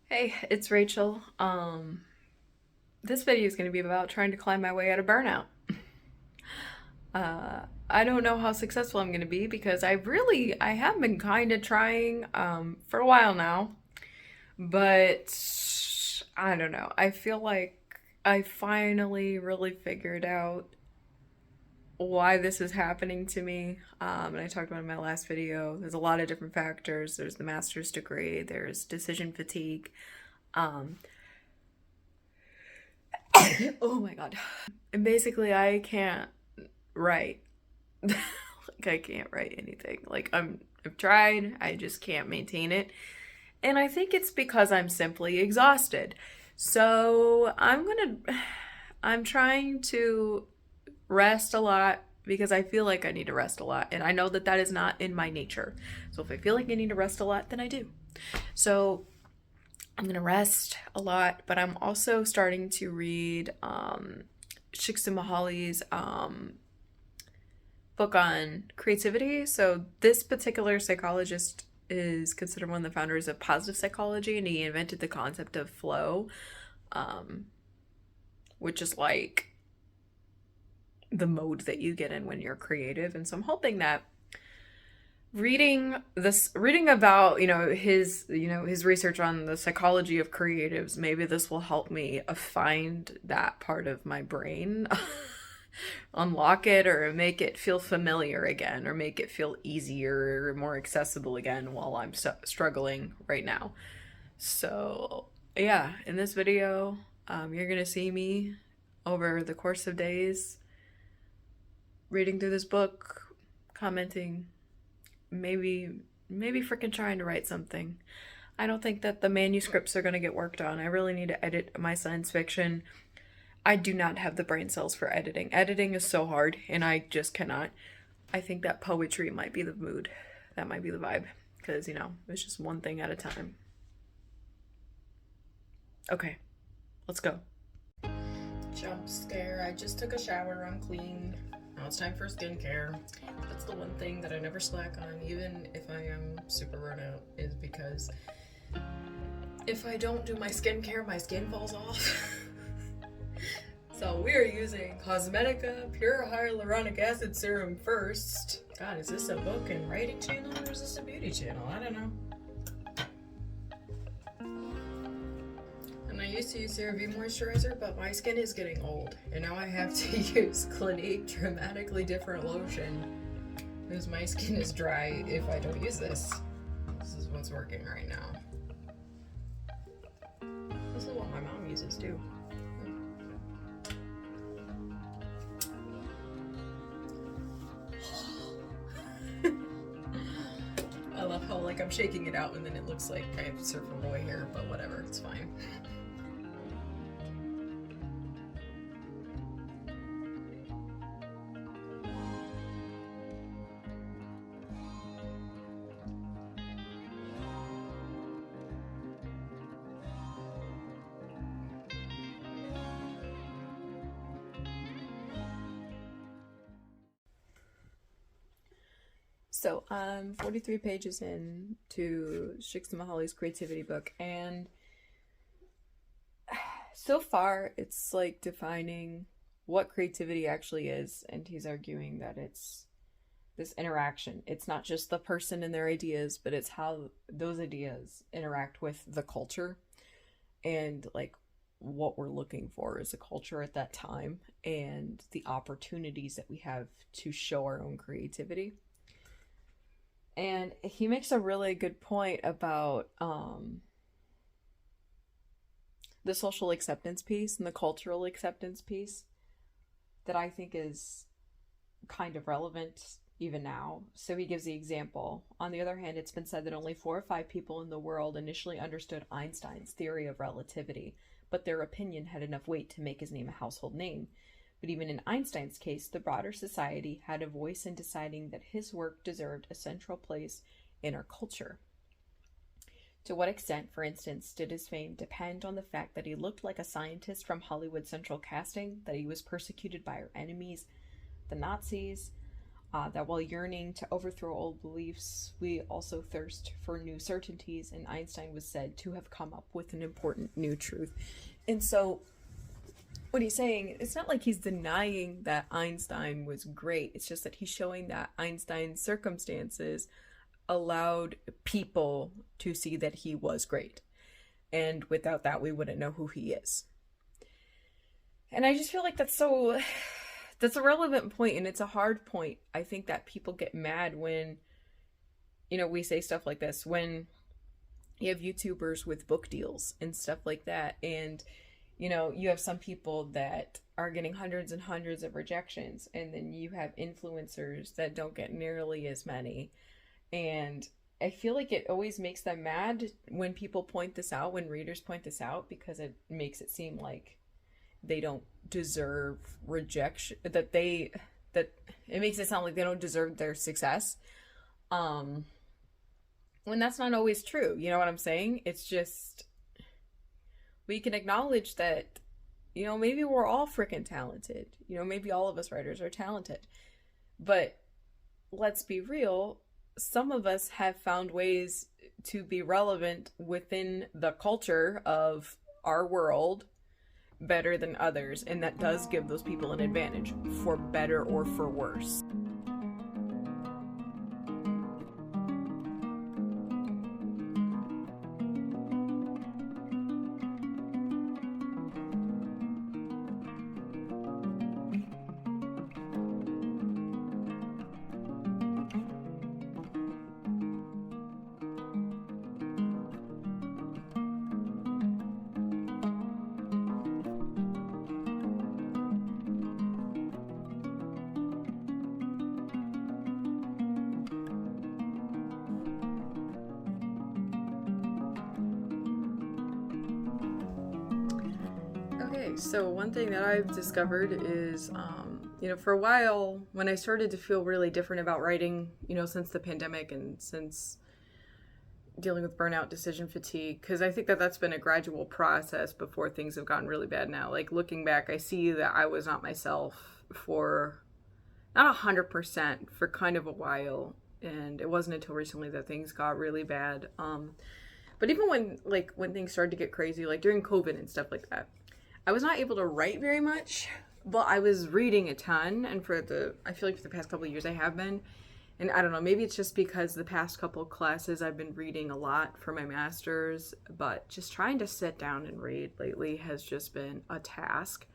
Hey, it's Rachel. This video is going to be about trying to climb my way out of burnout. I don't know how successful I'm going to be because I have been kind of trying for a while now, but I don't know. I feel like I finally really figured out why this is happening to me. And I talked about it in my last video. There's a lot of different factors. There's the master's degree. There's decision fatigue. Um, oh my god. And basically, I can't write. Like I can't write anything. I've tried, I just can't maintain it. And I think it's because I'm simply exhausted. So, I'm trying to rest a lot because I feel like I need to rest a lot and I know that that is not in my nature. So if I feel like I need to rest a lot, then I do. So, I'm going to rest a lot, but I'm also starting to read Csikszentmihalyi's book on creativity. So this particular psychologist is considered one of the founders of positive psychology, and he invented the concept of flow, um, which is like the mode that you get in when you're creative. And so I'm hoping that reading about his research on the psychology of creatives, maybe this will help me find that part of my brain, unlock it, or make it feel familiar again, or make it feel easier or more accessible again while I'm struggling right now. So yeah, in this video, you're gonna see me over the course of days reading through this book, commenting, maybe freaking trying to write something. I don't think that the manuscripts are going to get worked on. I really need to edit my science fiction. I do not have the brain cells for editing. Editing is so hard, and I just cannot. I think that poetry might be the mood. That might be the vibe. Because, it's just one thing at a time. Okay, let's go. Jump scare. I just took a shower. I'm clean. Now it's time for skincare. That's the one thing that I never slack on, even if I am super burnout, is because if I don't do my skincare, my skin falls off. So we are using Cosmetica Pure Hyaluronic Acid Serum first. God, is this a book and writing channel or is this a beauty channel? I don't know. And I used to use CeraVe moisturizer, but my skin is getting old, and now I have to use Clinique Dramatically Different Lotion because my skin is dry if I don't use this. This is what's working right now. This is what my mom uses too. I love how I'm shaking it out and then it looks like I have surfer boy hair, but whatever, it's fine. So I'm 43 pages in to Csikszentmihalyi's creativity book, and so far it's like defining what creativity actually is, and he's arguing that it's this interaction. It's not just the person and their ideas, but it's how those ideas interact with the culture and like what we're looking for as a culture at that time and the opportunities that we have to show our own creativity. And he makes a really good point about the social acceptance piece and the cultural acceptance piece that I think is kind of relevant even now. So he gives the example. On the other hand, it's been said that only 4 or 5 people in the world initially understood Einstein's theory of relativity, but their opinion had enough weight to make his name a household name. But even in Einstein's case, the broader society had a voice in deciding that his work deserved a central place in our culture. To what extent, for instance, did his fame depend on the fact that he looked like a scientist from Hollywood Central Casting, that he was persecuted by our enemies, the Nazis, that while yearning to overthrow old beliefs, we also thirst for new certainties, and Einstein was said to have come up with an important new truth. And so, what he's saying, it's not like he's denying that Einstein was great, it's just that he's showing that Einstein's circumstances allowed people to see that he was great. And without that, we wouldn't know who he is. And I just feel like that's a relevant point, and it's a hard point. I think that people get mad when, we say stuff like this, when you have YouTubers with book deals and stuff like that, and, you have some people that are getting hundreds and hundreds of rejections, and then you have influencers that don't get nearly as many. And I feel like it always makes them mad when people point this out, when readers point this out, because it makes it seem like they don't deserve rejection, that it makes it sound like they don't deserve their success, when that's not always true. You know what I'm saying? It's just, we can acknowledge that, maybe we're all freaking talented, maybe all of us writers are talented, but let's be real, some of us have found ways to be relevant within the culture of our world better than others, and that does give those people an advantage, for better or for worse. So one thing that I've discovered is, for a while, when I started to feel really different about writing, since the pandemic and since dealing with burnout, decision fatigue, because I think that that's been a gradual process before things have gotten really bad now. Like, looking back, I see that I was not myself for, not 100%, for kind of a while, and it wasn't until recently that things got really bad. But even when things started to get crazy, like during COVID and stuff like that, I was not able to write very much, but I was reading a ton, and I feel like for the past couple of years I have been, and I don't know, maybe it's just because the past couple of classes I've been reading a lot for my master's, but just trying to sit down and read lately has just been a task.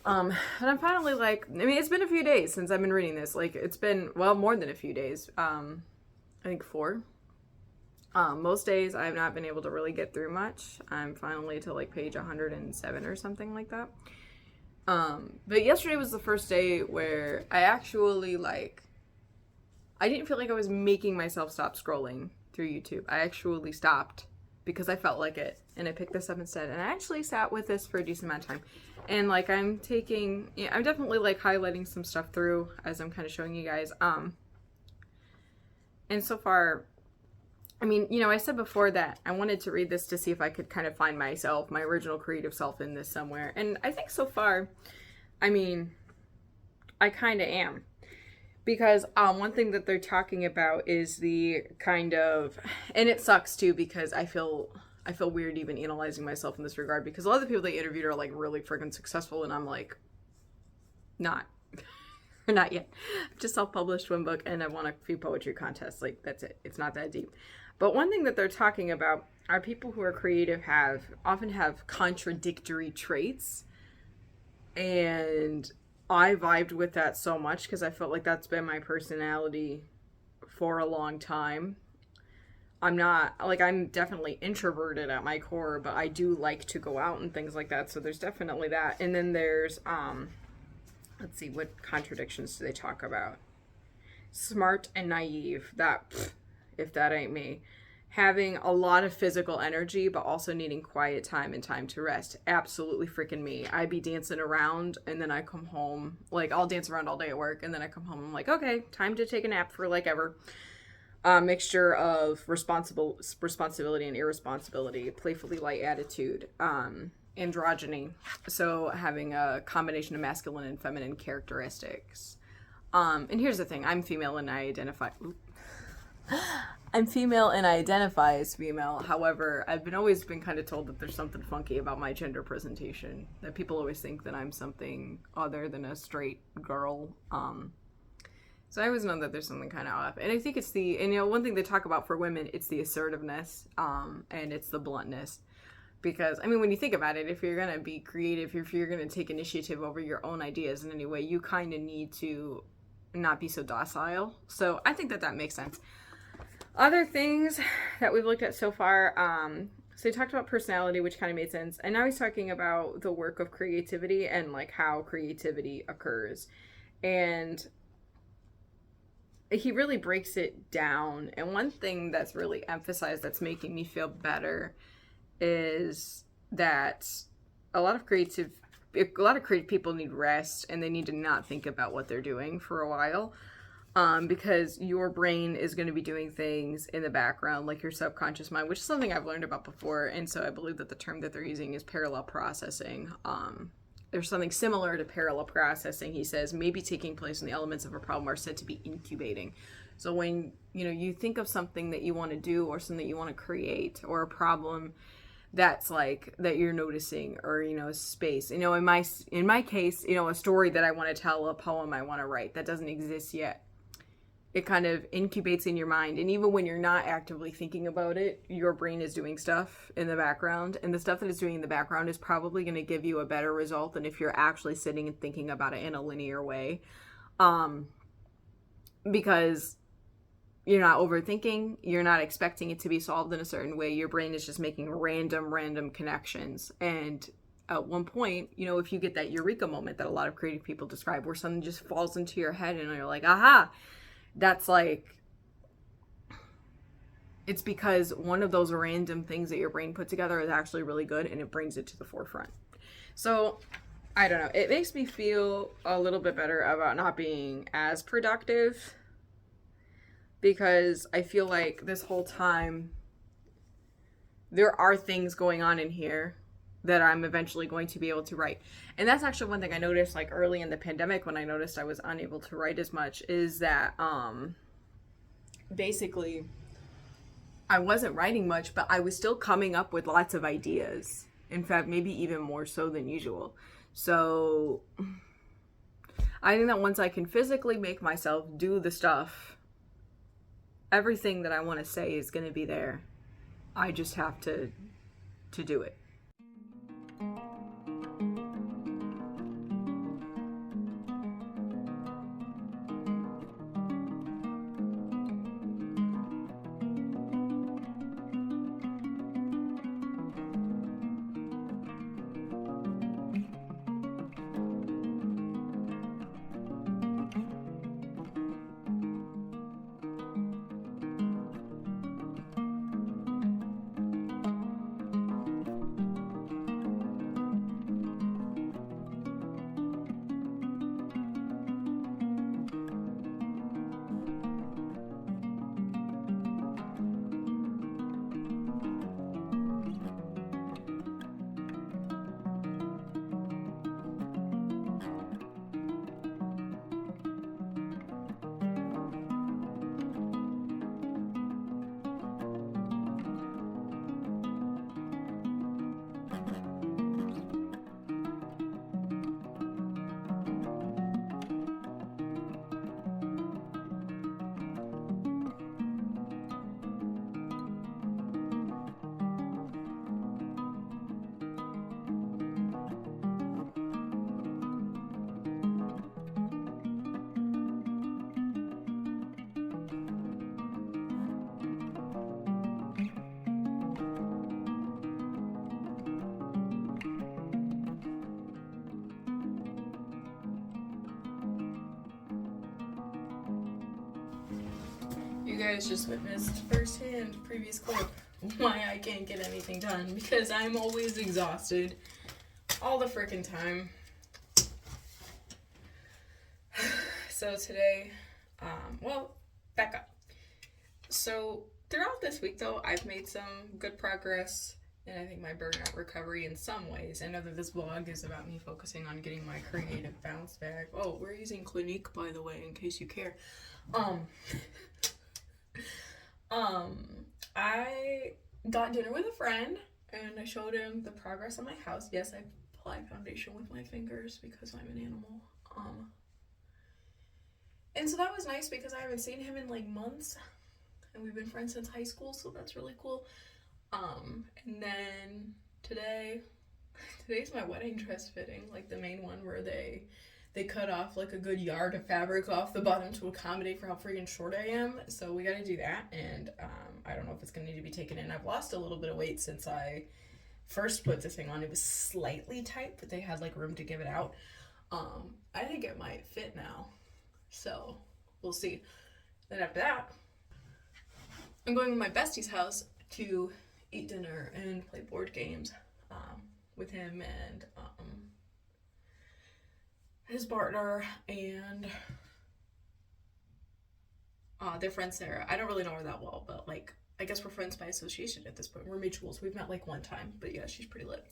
And I'm finally it's been a few days since I've been reading this. It's been, more than a few days, I think 4. Most days I have not been able to really get through much. I'm finally to page 107 or something like that. But yesterday was the first day where I actually I didn't feel like I was making myself stop scrolling through YouTube. I actually stopped because I felt like it, and I picked this up instead. And I actually sat with this for a decent amount of time. And I'm definitely highlighting some stuff through as I'm kind of showing you guys. And so far, I said before that I wanted to read this to see if I could kind of find myself, my original creative self in this somewhere. And I think so far, I kind of am. Because one thing that they're talking about is the kind of, and it sucks too, because I feel weird even analyzing myself in this regard, because a lot of the people they interviewed are really freaking successful, and I'm not. Or not yet. I've just self-published one book and I won a few poetry contests. That's it. It's not that deep. But one thing that they're talking about are people who are creative often have contradictory traits. And I vibed with that so much because I felt like that's been my personality for a long time. I'm definitely introverted at my core, but I do like to go out and things like that. So there's definitely that. And then there's, let's see, what contradictions do they talk about? Smart and naive. If that ain't me. Having a lot of physical energy, but also needing quiet time and time to rest. Absolutely freaking me. I'd be dancing around, and then I come home. I'll dance around all day at work, and then I come home. I'm like, okay, time to take a nap for ever. Mixture of responsibility and irresponsibility. Playfully light attitude. Androgyny. So having a combination of masculine and feminine characteristics. And here's the thing, I'm female and I identify as female. However, I've always been kind of told that there's something funky about my gender presentation. That people always think that I'm something other than a straight girl. So I always know that there's something kind of off. And I think it's one thing they talk about for women, it's the assertiveness, and it's the bluntness. Because, when you think about it, if you're going to be creative, if you're going to take initiative over your own ideas in any way, you kind of need to not be so docile. So I think that makes sense. Other things that we've looked at so far, so he talked about personality, which kind of made sense. And now he's talking about the work of creativity and like how creativity occurs. And he really breaks it down. And one thing that's really emphasized that's making me feel better is that a lot of creative people need rest, and they need to not think about what they're doing for a while. Because your brain is going to be doing things in the background, like your subconscious mind, which is something I've learned about before. And so I believe that the term that they're using is parallel processing. There's something similar to parallel processing, he says, maybe taking place when the elements of a problem are said to be incubating. So when, you think of something that you want to do or something that you want to create or a problem that's like that you're noticing, or a space, in my case, a story that I want to tell, a poem I want to write that doesn't exist yet. It kind of incubates in your mind. And even when you're not actively thinking about it, your brain is doing stuff in the background. And the stuff that it's doing in the background is probably going to give you a better result than if you're actually sitting and thinking about it in a linear way. Because you're not overthinking. You're not expecting it to be solved in a certain way. Your brain is just making random connections. And at one point, if you get that eureka moment that a lot of creative people describe, where something just falls into your head and you're like, aha, that's like, it's because one of those random things that your brain put together is actually really good, and it brings it to the forefront. So, I don't know. It makes me feel a little bit better about not being as productive, because I feel like this whole time there are things going on in here that I'm eventually going to be able to write. And that's actually one thing I noticed, like early in the pandemic, when I noticed I was unable to write as much, is that basically I wasn't writing much, but I was still coming up with lots of ideas. In fact, maybe even more so than usual. So I think that once I can physically make myself do the stuff, everything that I want to say is going to be there. I just have to do it. You guys just witnessed firsthand, previous clip, why I can't get anything done, because I'm always exhausted all the frickin' time. So today, back up. So throughout this week though, I've made some good progress and I think my burnout recovery in some ways. I know that this vlog is about me focusing on getting my creative bounce back. Oh, we're using Clinique, by the way, in case you care. I got dinner with a friend, and I showed him the progress on my house. Yes, I apply foundation with my fingers because I'm an animal. And so that was nice because I haven't seen him in like months, and we've been friends since high school, so that's really cool. And then today's my wedding dress fitting, like the main one where they cut off like a good yard of fabric off the bottom to accommodate for how freaking short I am. So we got to do that, and I don't know if it's gonna need to be taken in. I've lost a little bit of weight since I first put the thing on. It was slightly tight, but they had like room to give it out. I think it might fit now, so we'll see. Then after that, I'm going to my bestie's house to eat dinner and play board games with him and his partner and their friend Sarah. I don't really know her that well, but like I guess we're friends by association at this point. We're mutuals. We've met like one time, but yeah, she's pretty lit.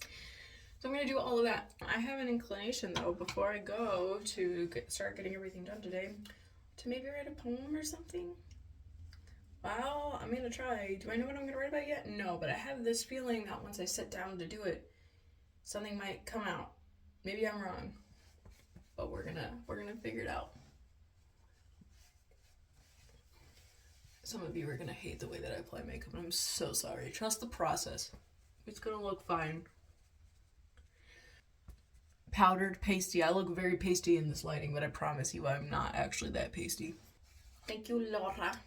So I'm gonna do all of that. I have an inclination though, before I go to start getting everything done today, to maybe write a poem or something. Well, I'm gonna try. Do I know what I'm gonna write about yet? No, but I have this feeling that once I sit down to do it, something might come out. Maybe I'm wrong, but we're gonna figure it out. Some of you are gonna hate the way that I apply makeup, and I'm so sorry. Trust the process. It's gonna look fine. Powdered, pasty. I look very pasty in this lighting, but I promise you I'm not actually that pasty. Thank you, Laura.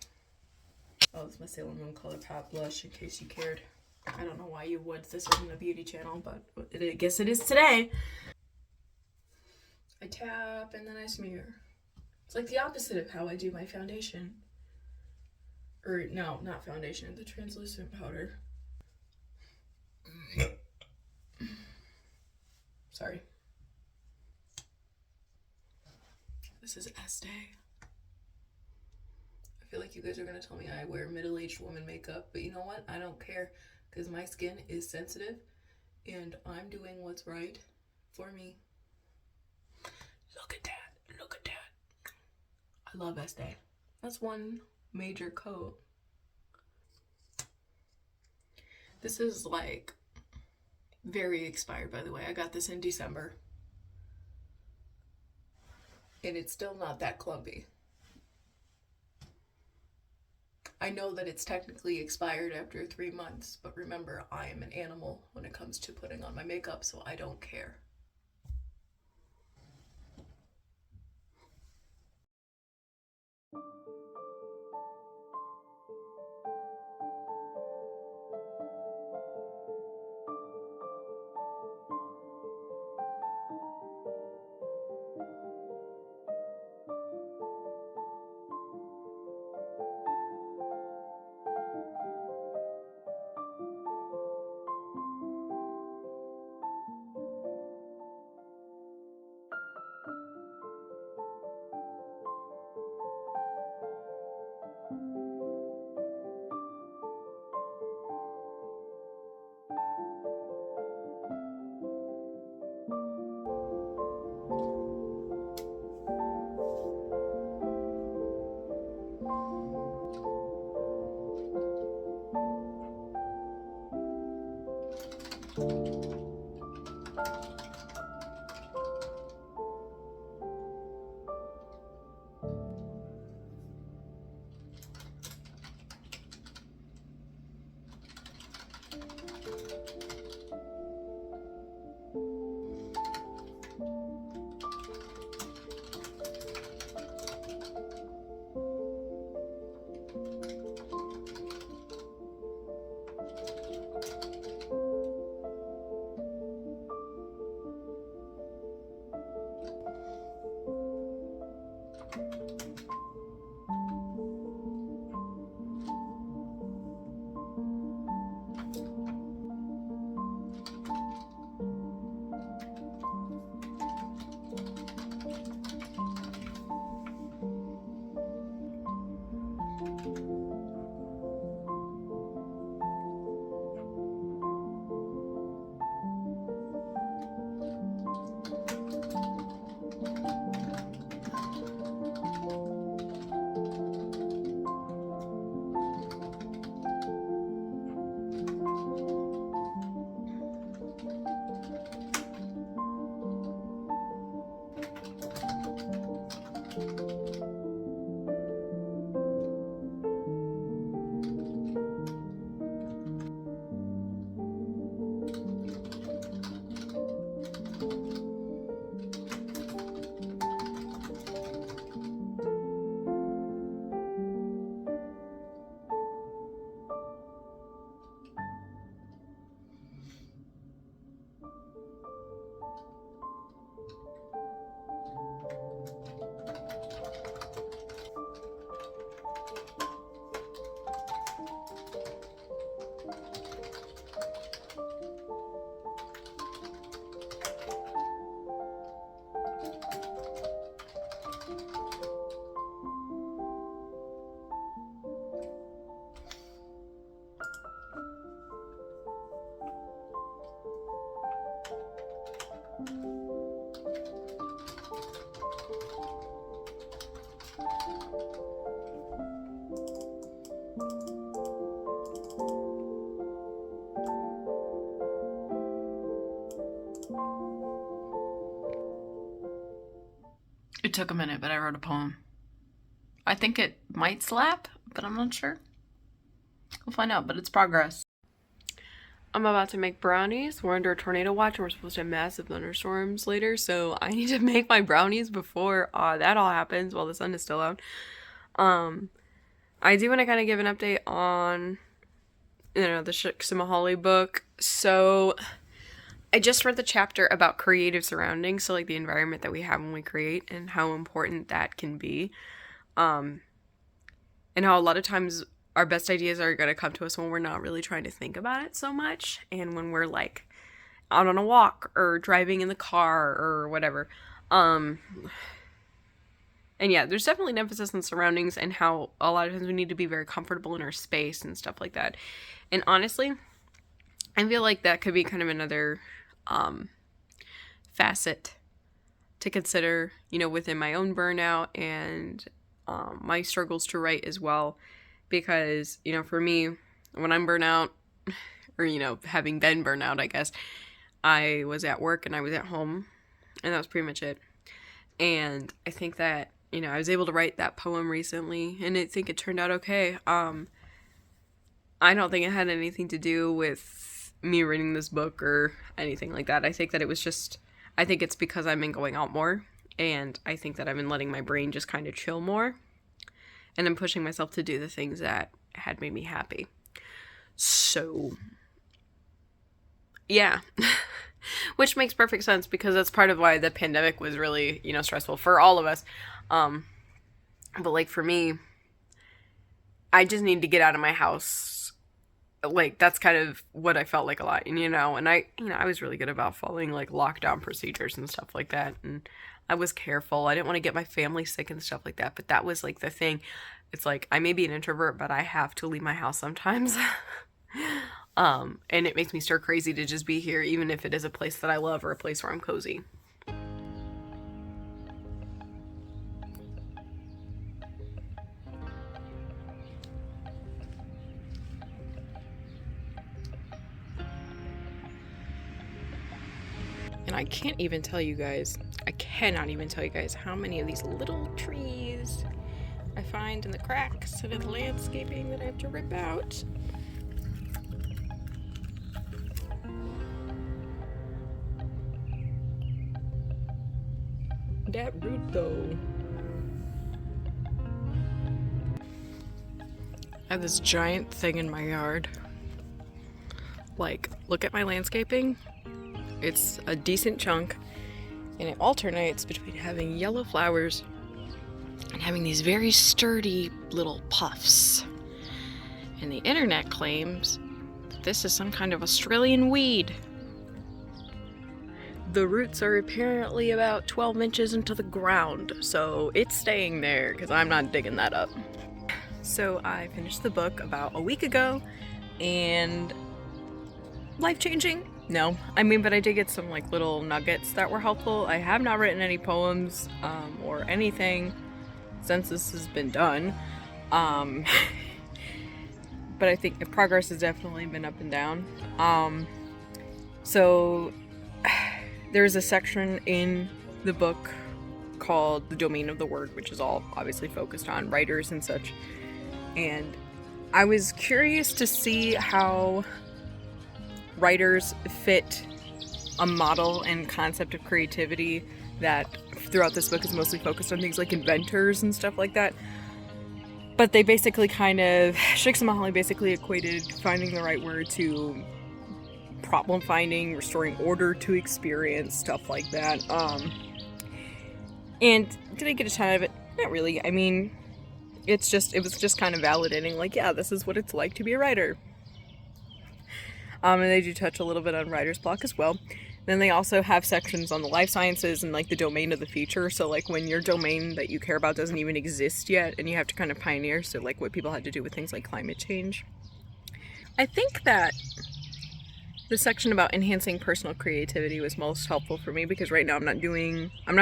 Oh, this is my Sailor Moon Color Pop blush, in case you cared. I don't know why you would. This isn't a beauty channel, but I guess it is today. I tap and then I smear. It's like the opposite of how I do my foundation. Or, no, not foundation, the translucent powder. Sorry. This is Estee. I feel like you guys are gonna tell me I wear middle-aged woman makeup, but you know what? I don't care, because my skin is sensitive, and I'm doing what's right for me. Look at that. Look at that. I love Estee. That's one major coat. This is like very expired, by the way. I got this in December. And it's still not that clumpy. I know that it's technically expired after 3 months, but remember, I am an animal when it comes to putting on my makeup, so I don't care. took a minute, but I wrote a poem. I think it might slap, but I'm not sure. We'll find out, but it's progress. I'm about to make brownies. We're under a tornado watch and we're supposed to have massive thunderstorms later, so I need to make my brownies before that all happens while the sun is still out. I do want to kind of give an update on, the Csikszentmihalyi book. So I just read the chapter about creative surroundings, so like the environment that we have when we create and how important that can be. And how a lot of times our best ideas are going to come to us when we're not really trying to think about it so much, and when we're like out on a walk or driving in the car or whatever. And yeah, there's definitely an emphasis on surroundings and how a lot of times we need to be very comfortable in our space and stuff like that. And honestly, I feel like that could be kind of another facet to consider, within my own burnout and my struggles to write as well. Because, for me, when I'm burnout, or, having been burnout, I guess, I was at work and I was at home, and that was pretty much it. And I think that, I was able to write that poem recently, and I think it turned out okay. I don't think it had anything to do with me reading this book or anything like that. I think that it was just, I think it's because I've been going out more, and I think that I've been letting my brain just kind of chill more. And I'm pushing myself to do the things that had made me happy. So, yeah. Which makes perfect sense because that's part of why the pandemic was really, stressful for all of us. But like for me, I just need to get out of my house. Like that's kind of what I felt like a lot, and I was really good about following like lockdown procedures and stuff like that. And I was careful. I didn't want to get my family sick and stuff like that, but that was like the thing. It's like I may be an introvert, but I have to leave my house sometimes. And it makes me stir crazy to just be here, even if it is a place that I love or a place where I'm cozy. And I cannot even tell you guys how many of these little trees I find in the cracks and in the landscaping that I have to rip out. That root though. I have this giant thing in my yard. Like, look at my landscaping. It's a decent chunk, and it alternates between having yellow flowers and having these very sturdy little puffs. And the internet claims that this is some kind of Australian weed. The roots are apparently about 12 inches into the ground, so it's staying there because I'm not digging that up. So I finished the book about a week ago, and life-changing? No. But I did get some like little nuggets that were helpful. I have not written any poems or anything since this has been done. But I think the progress has definitely been up and down. So there's a section in the book called The Domain of the Word, which is all obviously focused on writers and such. And I was curious to see how writers fit a model and concept of creativity that throughout this book is mostly focused on things like inventors and stuff like that. But they basically Csikszentmihalyi basically equated finding the right word to problem finding, restoring order to experience, stuff like that. And did I get a ton of it? Not really. it was just kind of validating, like, yeah, this is what it's like to be a writer. And they do touch a little bit on writer's block as well. Then they also have sections on the life sciences and like the domain of the future. So like when your domain that you care about doesn't even exist yet and you have to kind of pioneer. So like what people had to do with things like climate change. I think that the section about enhancing personal creativity was most helpful for me because right now I'm not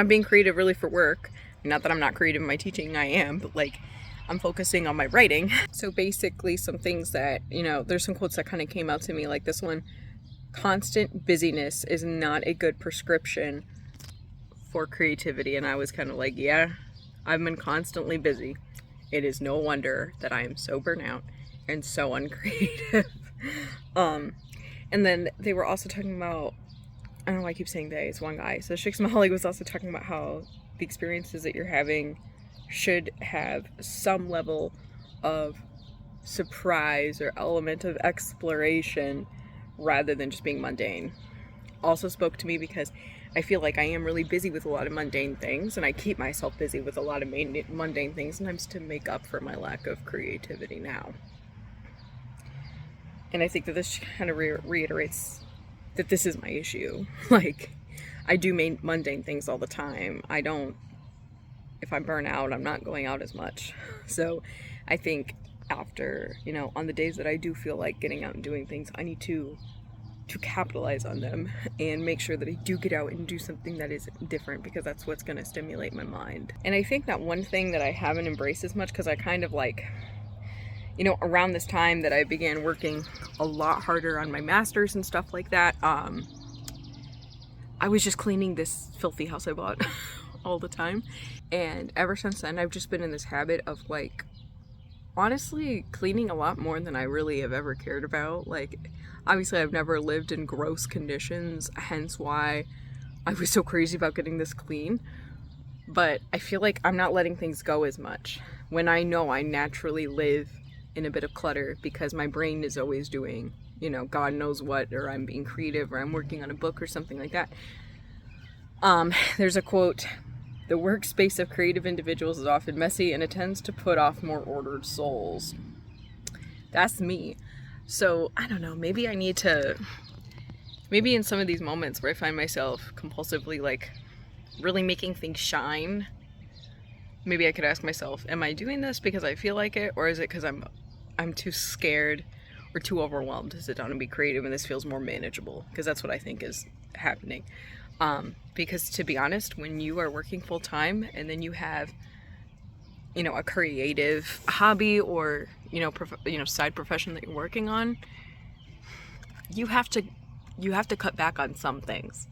being creative really for work. Not that I'm not creative in my teaching, I am, but like I'm focusing on my writing. So basically some things that, there's some quotes that kind of came out to me, like this one: constant busyness is not a good prescription for creativity, and I was kind of like, yeah, I've been constantly busy. It is no wonder that I am so burnt out and so uncreative. And then they were also talking about, I don't know why I keep saying they, it's one guy. So Shixmaholic was also talking about how the experiences that you're having should have some level of surprise or element of exploration rather than just being mundane. Also spoke to me because I feel like I am really busy with a lot of mundane things, and I keep myself busy with a lot of mundane things sometimes to make up for my lack of creativity now. And I think that this kind of reiterates that this is my issue. Like, I do mundane things all the time. I don't, if I burn out, I'm not going out as much. So I think after, you know, on the days that I do feel like getting out and doing things, I need to capitalize on them and make sure that I do get out and do something that is different, because that's what's going to stimulate my mind. And I think that one thing that I haven't embraced as much, because I kind of like, you know, around this time that I began working a lot harder on my masters and stuff like that, I was just cleaning this filthy house I bought all the time. And ever since then, I've just been in this habit of like, honestly, cleaning a lot more than I really have ever cared about. Like, obviously I've never lived in gross conditions, hence why I was so crazy about getting this clean. But I feel like I'm not letting things go as much when I know I naturally live in a bit of clutter, because my brain is always doing, you know, God knows what, or I'm being creative, or I'm working on a book or something like that. There's a quote: "The workspace of creative individuals is often messy, and it tends to put off more ordered souls." That's me. So, I don't know, maybe I need to, maybe in some of these moments where I find myself compulsively, like, really making things shine, maybe I could ask myself, am I doing this because I feel like it, or is it because I'm too scared or too overwhelmed to sit down and be creative, and this feels more manageable? Because that's what I think is happening. Because to be honest, when you are working full time and then you have, you know, a creative hobby or, you know, side profession that you're working on, you have to cut back on some things.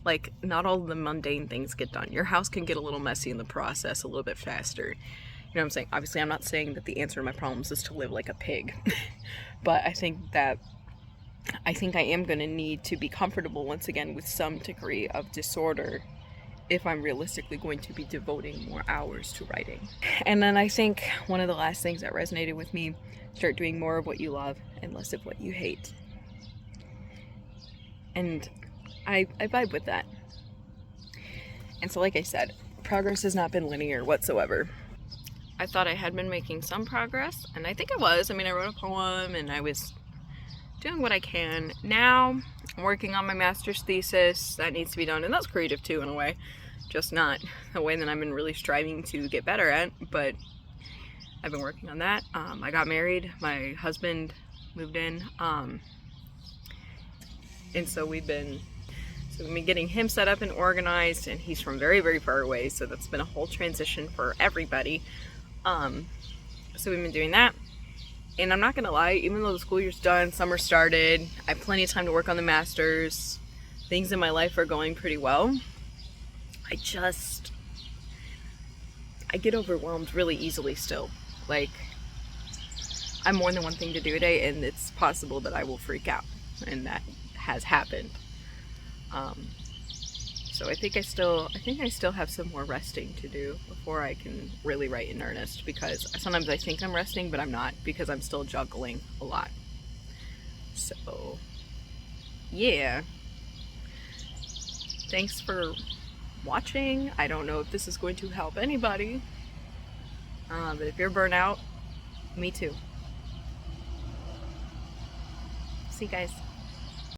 Like, not all the mundane things get done. Your house can get a little messy in the process a little bit faster. You know what I'm saying? Obviously, I'm not saying that the answer to my problems is to live like a pig. But I think I am going to need to be comfortable once again with some degree of disorder if I'm realistically going to be devoting more hours to writing. And then I think one of the last things that resonated with me: start doing more of what you love and less of what you hate. And I vibe with that. And so, like I said, progress has not been linear whatsoever. I thought I had been making some progress, and I think I was. I mean, I wrote a poem and I was doing what I can. Now I'm working on my master's thesis. That needs to be done, and that's creative too in a way, just not the way that I've been really striving to get better at, but I've been working on that. I got married, my husband moved in, and so we've been getting him set up and organized, and he's from very, very far away, so that's been a whole transition for everybody. So we've been doing that. And I'm not gonna lie, even though the school year's done, summer started, I have plenty of time to work on the masters, things in my life are going pretty well. I get overwhelmed really easily still. Like, I'm more than one thing to do today, and it's possible that I will freak out, and that has happened. So I think I still have some more resting to do before I can really write in earnest, because sometimes I think I'm resting, but I'm not, because I'm still juggling a lot. So, yeah. Thanks for watching. I don't know if this is going to help anybody, but if you're burnt out, me too. See you guys.